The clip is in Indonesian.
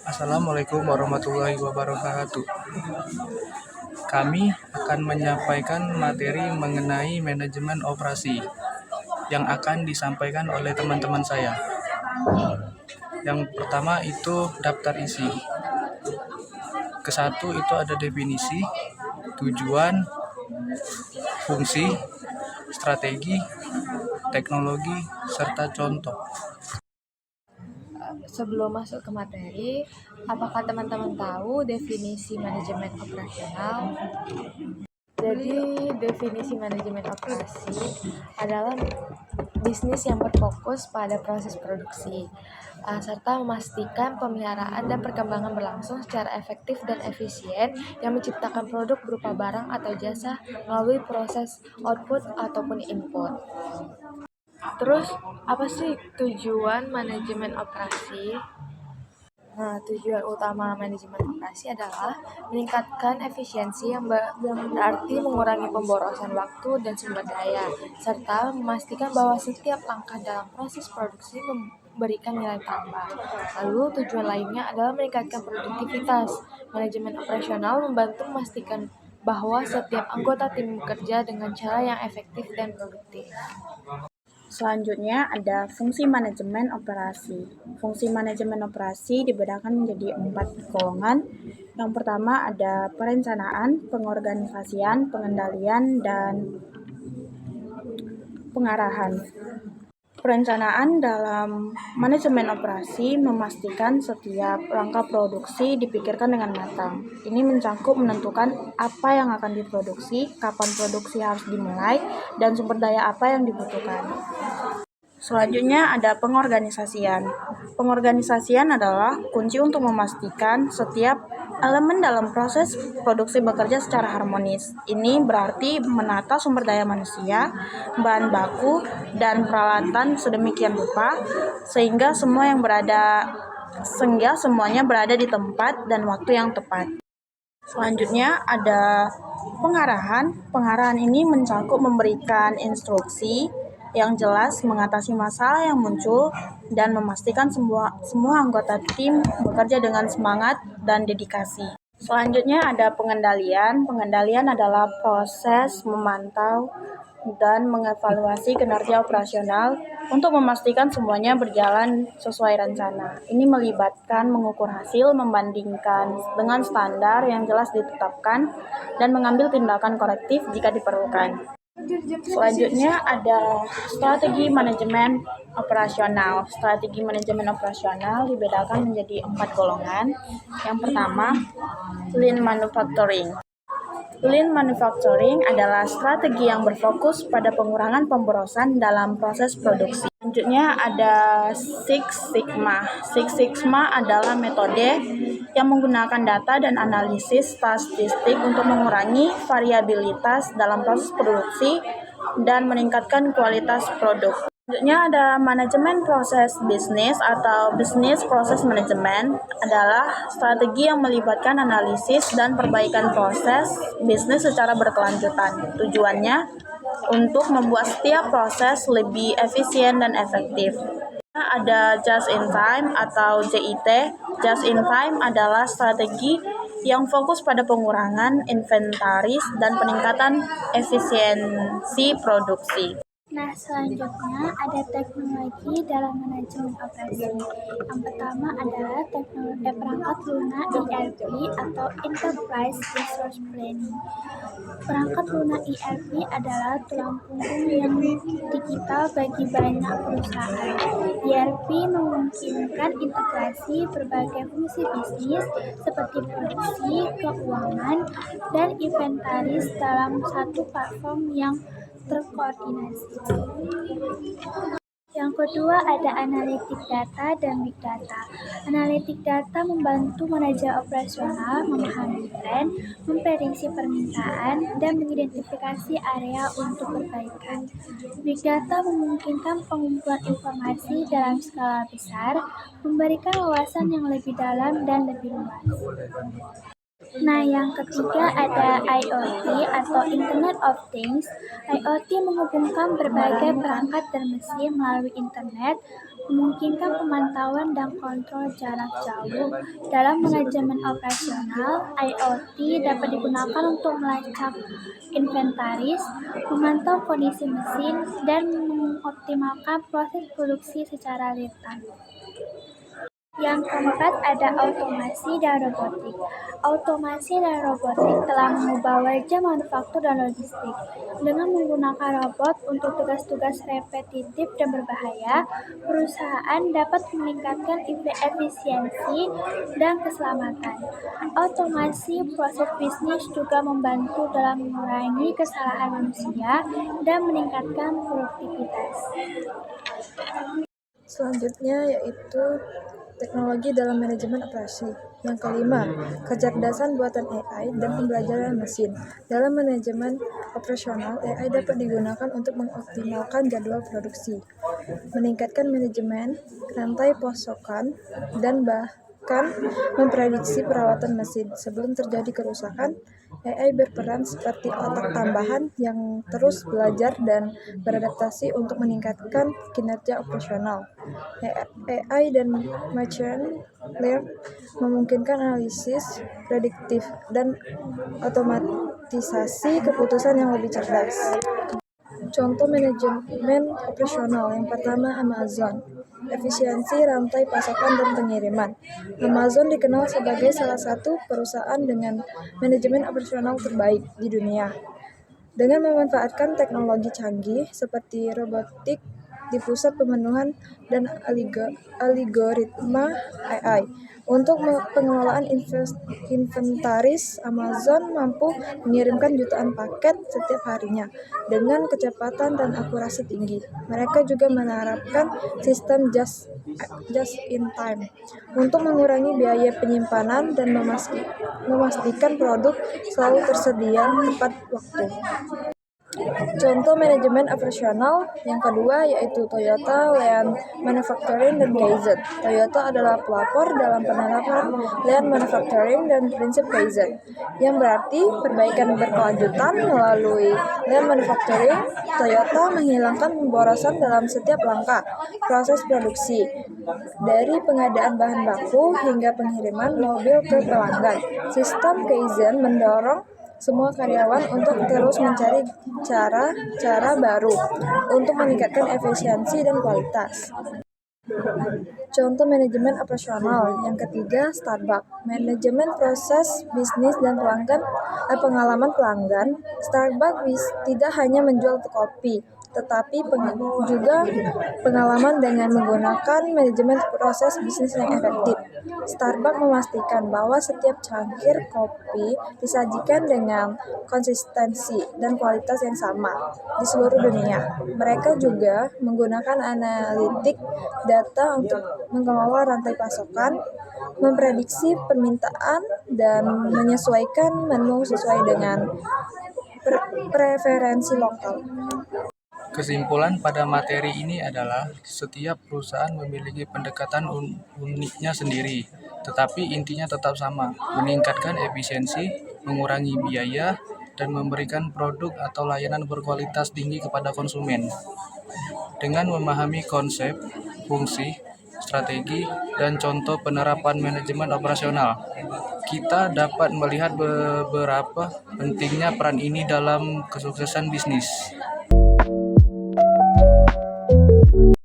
Assalamualaikum warahmatullahi wabarakatuh. Kami akan menyampaikan materi mengenai manajemen operasi yang akan disampaikan oleh teman-teman saya. Yang pertama itu daftar isi. Kesatu itu ada definisi, tujuan, fungsi, strategi, teknologi, serta contoh. Sebelum masuk ke materi, apakah teman-teman tahu definisi manajemen operasional? Jadi, definisi manajemen operasi adalah bisnis yang berfokus pada proses produksi, serta memastikan pemeliharaan dan perkembangan berlangsung secara efektif dan efisien yang menciptakan produk berupa barang atau jasa melalui proses output ataupun input. Terus, apa sih tujuan manajemen operasi? Tujuan utama manajemen operasi adalah meningkatkan efisiensi yang berarti mengurangi pemborosan waktu dan sumber daya, serta memastikan bahwa setiap langkah dalam proses produksi memberikan nilai tambah. Lalu tujuan lainnya adalah meningkatkan produktivitas. Manajemen operasional membantu memastikan bahwa setiap anggota tim bekerja dengan cara yang efektif dan produktif. Selanjutnya ada fungsi manajemen operasi. Fungsi manajemen operasi dibedakan menjadi 4 golongan. Yang pertama ada perencanaan, pengorganisasian, pengendalian, dan pengarahan. Perencanaan dalam manajemen operasi memastikan setiap langkah produksi dipikirkan dengan matang. Ini mencakup menentukan apa yang akan diproduksi, kapan produksi harus dimulai, dan sumber daya apa yang dibutuhkan. Selanjutnya ada pengorganisasian. Pengorganisasian adalah kunci untuk memastikan setiap elemen dalam proses produksi bekerja secara harmonis. Ini berarti menata sumber daya manusia, bahan baku, dan peralatan sedemikian rupa sehingga semuanya berada di tempat dan waktu yang tepat. Selanjutnya ada pengarahan. Pengarahan ini mencakup memberikan instruksi yang jelas, mengatasi masalah yang muncul, dan memastikan semua anggota tim bekerja dengan semangat dan dedikasi. Selanjutnya ada pengendalian. Pengendalian adalah proses memantau dan mengevaluasi kinerja operasional untuk memastikan semuanya berjalan sesuai rencana. Ini melibatkan mengukur hasil, membandingkan dengan standar yang jelas ditetapkan, dan mengambil tindakan korektif jika diperlukan. Selanjutnya ada strategi manajemen operasional. Strategi manajemen operasional dibedakan menjadi 4 golongan. Yang pertama, lean manufacturing. Lean manufacturing adalah strategi yang berfokus pada pengurangan pemborosan dalam proses produksi. Selanjutnya ada Six Sigma. Six Sigma adalah metode yang menggunakan data dan analisis statistik untuk mengurangi variabilitas dalam proses produksi dan meningkatkan kualitas produk. Selanjutnya ada manajemen proses bisnis atau business process management adalah strategi yang melibatkan analisis dan perbaikan proses bisnis secara berkelanjutan. Tujuannya untuk membuat setiap proses lebih efisien dan efektif. Ada just in time atau JIT. Just in time adalah strategi yang fokus pada pengurangan inventaris dan peningkatan efisiensi produksi. Nah, selanjutnya ada teknologi dalam manajemen operasi. Yang pertama adalah teknologi perangkat lunak ERP atau Enterprise Resource Planning. Perangkat lunak ERP adalah tulang punggung yang digital bagi banyak perusahaan. ERP memungkinkan integrasi berbagai fungsi bisnis seperti produksi, keuangan, dan inventaris dalam satu platform yang terkoordinasi. Yang kedua ada analitik data dan big data. Analitik data membantu manajer operasional memahami tren, memprediksi permintaan, dan mengidentifikasi area untuk perbaikan. Big data memungkinkan pengumpulan informasi dalam skala besar, memberikan wawasan yang lebih dalam dan lebih luas. Nah, yang ketiga ada IoT atau Internet of Things. IoT menghubungkan berbagai perangkat dan mesin melalui internet, memungkinkan pemantauan dan kontrol jarak jauh. Dalam manajemen operasional, IoT dapat digunakan untuk melacak inventaris, memantau kondisi mesin, dan mengoptimalkan proses produksi secara real time. Yang keempat ada otomasi dan robotik. Otomasi dan robotik telah mengubah wajah manufaktur dan logistik. Dengan menggunakan robot untuk tugas-tugas repetitif dan berbahaya, perusahaan dapat meningkatkan efisiensi dan keselamatan. Otomasi proses bisnis juga membantu dalam mengurangi kesalahan manusia dan meningkatkan produktivitas. Selanjutnya yaitu teknologi dalam manajemen operasi. Yang kelima, kecerdasan buatan AI dan pembelajaran mesin. Dalam manajemen operasional, AI dapat digunakan untuk mengoptimalkan jadwal produksi, meningkatkan manajemen rantai pasokan, dan bahkan memprediksi perawatan mesin. Sebelum terjadi kerusakan, AI berperan seperti otak tambahan yang terus belajar dan beradaptasi untuk meningkatkan kinerja operasional. AI dan machine learning memungkinkan analisis prediktif dan otomatisasi keputusan yang lebih cerdas. Contoh manajemen operasional yang pertama Amazon. Efisiensi rantai pasokan dan pengiriman. Amazon dikenal sebagai salah satu perusahaan dengan manajemen operasional terbaik di dunia. Dengan memanfaatkan teknologi canggih seperti robotik di pusat pemenuhan dan algoritma AI. Untuk pengelolaan inventaris, Amazon mampu mengirimkan jutaan paket setiap harinya dengan kecepatan dan akurasi tinggi. Mereka juga menerapkan sistem just in time untuk mengurangi biaya penyimpanan dan memastikan produk selalu tersedia tepat waktu. Contoh manajemen operasional yang kedua yaitu Toyota Lean Manufacturing dan Kaizen. Toyota adalah pelopor dalam penerapan Lean Manufacturing dan prinsip Kaizen, yang berarti perbaikan berkelanjutan. Melalui Lean Manufacturing, Toyota menghilangkan pemborosan dalam setiap langkah proses produksi, dari pengadaan bahan baku hingga pengiriman mobil ke pelanggan. Sistem Kaizen mendorong semua karyawan untuk terus mencari cara baru untuk meningkatkan efisiensi dan kualitas. Contoh manajemen operasional yang ketiga Starbucks. Manajemen proses bisnis dan pengalaman pelanggan. Starbucks tidak hanya menjual kopi, tetapi juga pengalaman dengan menggunakan manajemen proses bisnis yang efektif. Starbucks memastikan bahwa setiap cangkir kopi disajikan dengan konsistensi dan kualitas yang sama di seluruh dunia. Mereka juga menggunakan analitik data untuk mengelola rantai pasokan, memprediksi permintaan, dan menyesuaikan menu sesuai dengan preferensi lokal. Kesimpulan pada materi ini adalah setiap perusahaan memiliki pendekatan uniknya sendiri, tetapi intinya tetap sama, meningkatkan efisiensi, mengurangi biaya, dan memberikan produk atau layanan berkualitas tinggi kepada konsumen. Dengan memahami konsep, fungsi, strategi, dan contoh penerapan manajemen operasional, kita dapat melihat beberapa pentingnya peran ini dalam kesuksesan bisnis.